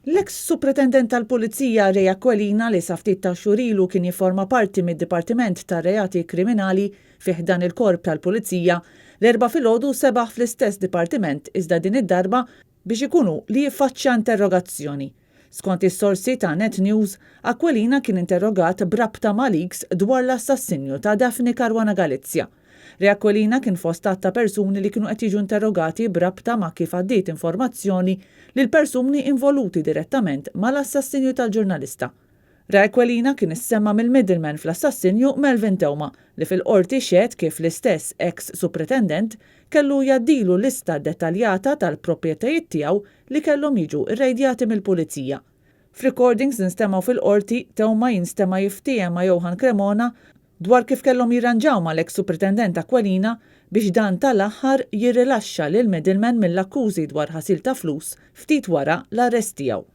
L-eks supretendent tal-Pulizija Ray Aquilina li sa ftit ta' xurilu kien jiforma parti mid-Dipartiment ta' Reati Kriminali fih dan il-Korp tal-Pulizija l-erba' filgħodu sebaħ fl-istess dipartiment iżda din id-darba biex ikunu li jiffaċċja interrogazzjoni. Skont is-sorsi ta' Net News, Aquilina kien interrogat brabta ma' leaks dwar l-assassinju ta' Daphne Caruana Galizia. Ray Aquilina kien fost ta' persuni li kienu qed jiġu interrogati brabta ma' kif għaddiet informazzjoni lil persuni involuti direttament mal-assassinju tal-ġurnalista. Ray Aquilina kien issemma mill-middleman fl-assassinju Melvin Tewma li fil-qorti xehed kif l-istess ex-supretendent kellu jaddilu lista dettaljata tal-proprjetajiet tiegħu li kellhom jiġu irrejdjati mill-pulizija. F'recordings nstemaw fil-qorti Tewma jinstema' jiftiem ma' Johan Cremona dwar kif kellhom jirranġaw mal-ex-supretendent Aquilina biex dan tal-aħħar jirrilaxxa lil middleman mill-akkużi dwar ħasil ta' flus ftit wara l-arrest tiegħu.